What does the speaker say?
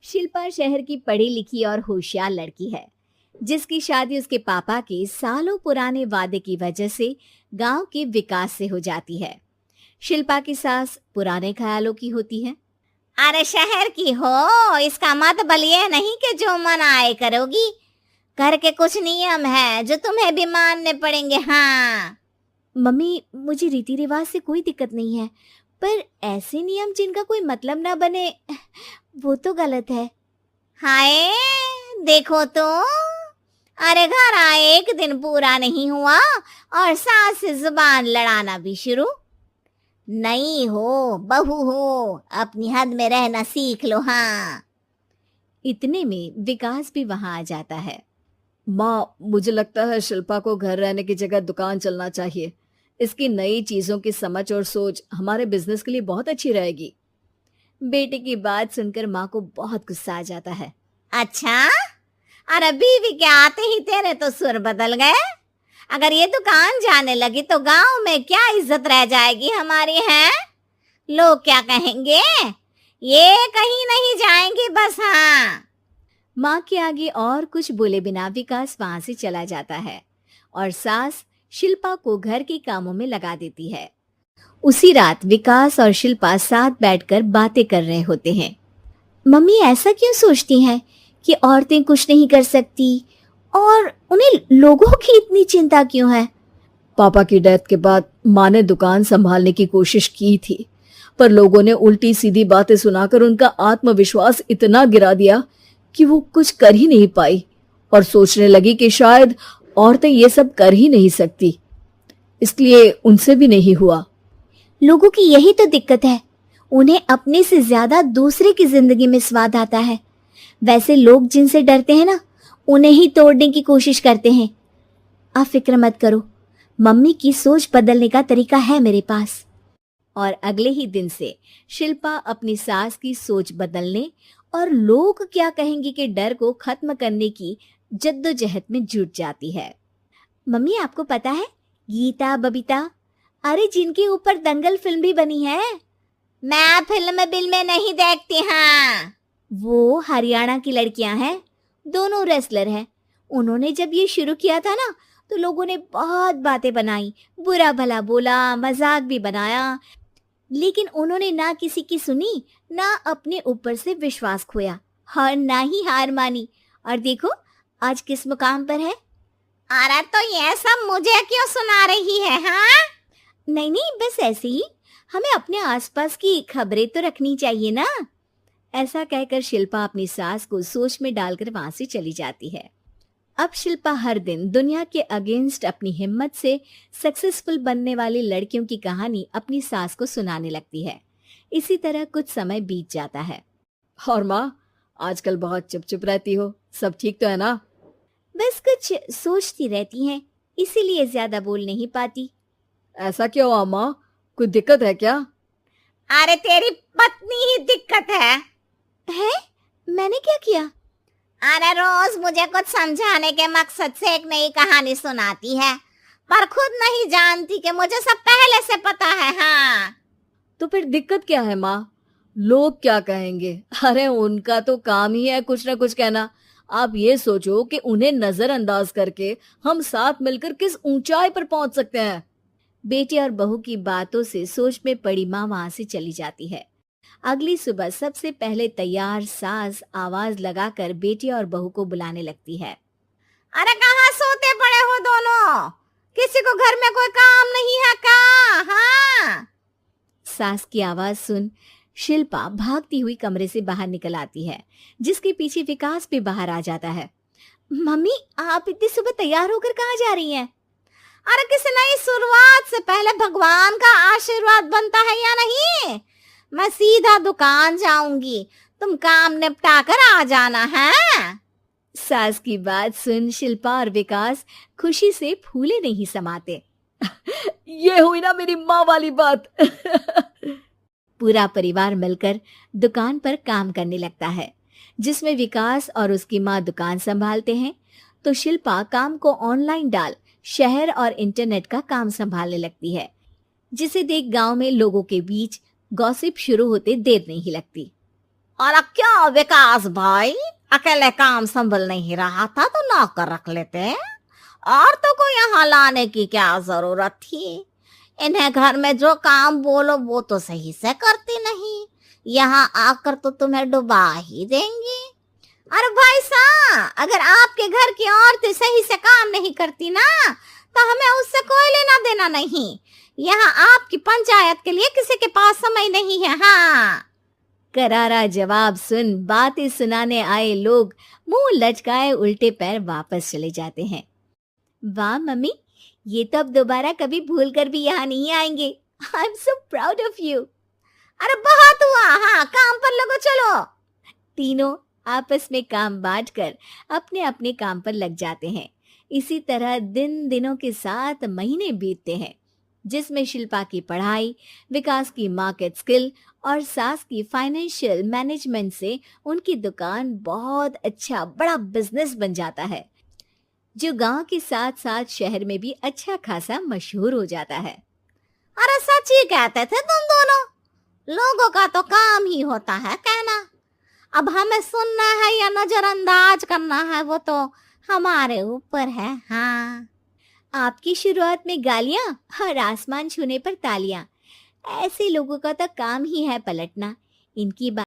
शिल्पा शहर की पढ़ी लिखी और होशियार लड़की है, जिसकी शादी उसके पापा के सालों पुराने वादे की वजह से गांव के विकास से हो जाती है। शिल्पा की सास पुराने ख्यालों की होती है। अरे शहर की हो, इसका मतलब ये नहीं कि जो मन आए करोगी। घर के कुछ नियम है जो तुम्हें भी मानने पड़ेंगे। हाँ। मम्मी, मुझे रीति रिवाज से कोई दिक्कत नहीं है, पर ऐसे नियम जिनका कोई मतलब ना बने, वो तो गलत है। हाय, देखो तो। अरे घर आए एक दिन पूरा नहीं हुआ और सास से जुबान लड़ाना भी शुरू। नहीं हो, बहू हो, अपनी हद में रहना सीख लो। हाँ। इतने में विकास भी वहां आ जाता है। माँ, मुझे लगता है शिल्पा को घर रहने की जगह दुकान चलना चाहिए। इसकी नई चीजों की समझ और सोच हमारे बिजनेस के लिए बहुत अच्छी रहेगी। बेटे की बात सुनकर माँ को बहुत गुस्सा आ जाता है। अच्छा, अरे बीवी के आते ही तेरे तो सुर बदल गए। अगर ये दुकान जाने लगी तो गांव में क्या इज्जत रह जाएगी हमारी है? लोग क्या कहेंगे? ये कहीं नहीं जाएंगी बस। हाँ। माँ के आगे और कुछ बोले बिना विकास वहां से चला जाता है और सास शिल्पा को घर के कामों में लगा देती है। उसी रात विकास और शिल्पा साथ बैठकर बातें कर रहे होते हैं। मम्मी ऐसा क्यों सोचती हैं कि औरतें कुछ नहीं कर सकती, और उन्हें लोगों की इतनी चिंता क्यों है? पापा की डेथ के बाद माँ ने दुकान संभालने की कोशिश की थी, पर लोगों ने उल्टी सीधी बातें सुनाकर उनका आत्मविश्वास इतना गिरा दिया कि वो कुछ कर ही नहीं पाई और सोचने लगी कि शायद औरतें ये सब कर ही नहीं सकती, इसलिए उनसे भी नहीं हुआ। लोगों की यही तो दिक्कत है, उन्हें अपने से ज्यादा दूसरे की जिंदगी में स्वाद आता है। वैसे लोग जिनसे डरते हैं ना, उन्हें ही तोड़ने की कोशिश करते हैं। आप फिक्र मत करो, मम्मी की सोच बदलने का तरीका है मेरे पास। और अगले ही दिन से शिल्पा अपनी सास की सोच बदलने और लोग क्या कहेंगे के डर को खत्म करने की जद्दोजहद में जुट जाती है। मम्मी, आपको पता है गीता, बबीता, अरे जिनके ऊपर दंगल फिल्म भी बनी है। मैं फिल्म बिल में नहीं देखती। हाँ। वो हरियाणा की लड़कियां हैं, दोनों रेसलर हैं। उन्होंने जब ये शुरू किया था ना, तो लोगों ने बहुत बातें बनाई, बुरा भला बोला, मजाक भी बनाया, लेकिन उन्होंने ना किसी की सुनी, ना अपने ऊपर से विश्वास खोया और ना ही हार मानी। और देखो आज किस मुकाम पर है। अरे तो ये सब मुझे क्यों सुना रही है? हाँ। नहीं नहीं, बस ऐसे ही, हमें अपने आसपास की खबरें तो रखनी चाहिए ना। ऐसा कहकर शिल्पा अपनी सास को सोच में डालकर वहां से चली जाती है। अब शिल्पा हर दिन दुनिया के अगेंस्ट अपनी हिम्मत से सक्सेसफुल बनने वाली लड़कियों की कहानी अपनी सास को सुनाने लगती है। इसी तरह कुछ समय बीत जाता है। और माँ, आजकल बहुत चुप चुप रहती हो, सब ठीक तो है ना? बस कुछ सोचती रहती हैं, इसीलिए ज्यादा बोल नहीं पाती। ऐसा क्यों अम्मा, कोई दिक्कत है क्या? अरे तेरी पत्नी ही दिक्कत है। मैंने क्या किया? अरे रोज मुझे कुछ समझाने के मकसद से एक नई कहानी सुनाती है, पर खुद नहीं जानती कि मुझे सब पहले से पता है। हाँ। तो फिर दिक्कत क्या है माँ? लोग क्या कहेंगे? अरे उनका तो काम ही है कुछ ना कुछ कहना। आप ये सोचो कि उन्हें नजरअंदाज करके हम साथ मिलकर किस ऊंचाई पर पहुंच सकते हैं। बेटी और बहू की बातों से सोच में पड़ी माँ वहां से चली जाती है। अगली सुबह सबसे पहले तैयार सास आवाज लगाकर बेटी और बहू को बुलाने लगती है। अरे कहाँ सोते पड़े हो दोनों? किसी को घर में कोई काम नहीं है क्या? हाँ। सास की आवाज सुन शिल्पा भागती हुई कमरे से बाहर निकल आती है, जिसके पीछे विकास भी बाहर आ जाता है। मम्मी, आप इतनी सुबह तैयार होकर कहाँ जा रही हैं? अरे किसी नई शुरुआत से पहले भगवान का आशीर्वाद बनता है या नहीं? मैं सीधा दुकान जाऊंगी, तुम काम निपटा कर आ जाना है। सास की बात सुन शिल्पा और विकास खुशी से फूले नहीं समाते। ये हुई ना मेरी माँ वाली बात। पूरा परिवार मिलकर दुकान पर काम करने लगता है, जिसमें विकास और उसकी माँ दुकान संभालते हैं, तो शिल्पा काम को ऑनलाइन डाल शहर और इंटरनेट का काम संभालने लगती है, जिसे देख गांव में लोगों के बीच गॉसिप शुरू होते देर नहीं लगती। और क्या विकास भाई, अकेले काम संभल नहीं रहा था तो नौकर रख लेते, और तो को यहाँ लाने की क्या जरूरत थी। इन्हें घर में जो काम बोलो वो तो सही से करती नहीं, यहाँ आकर तो तुम्हें डुबा ही देंगी। अरे भाई साहब, अगर आपके घर की औरतें सही से काम नहीं करती ना तो हमें उससे कोई लेना देना नहीं। यहाँ आपकी पंचायत के लिए किसी के पास समय नहीं है। हाँ, करारा जवाब सुन बातें सुनाने आए लोग मुंह लचकाए उल्टे पैर वापस चले जाते हैं। वाह मम्मी, ये तो अब दोबारा कभी भूल कर भी यहाँ नहीं आएंगे। I am so proud of you. अरे बहुत हुआ, हाँ काम पर लगो चलो। तीनों आपस में काम बांटकर अपने अपने काम पर लग जाते हैं। इसी तरह दिनों के साथ महीने बीतते हैं, जिसमें शिल्पा की पढ़ाई, विकास की मार्केट स्किल और सास की फाइनेंशियल मैनेजमेंट से उनकी दुकान बहुत अच्छा बड़ा बिजनेस बन जाता है, जो गांव के साथ साथ शहर में भी अच्छा खासा मशहूर हो जाता है। अरे सच ही कहते थे तुम दोनों, लोगों का तो काम ही होता है कहना। अब हमें सुनना है या नजरअंदाज करना है वो तो हमारे ऊपर है। हाँ, आपकी शुरुआत में गालियां और आसमान छूने पर तालियां, ऐसे लोगों का तो काम ही है पलटना। इनकी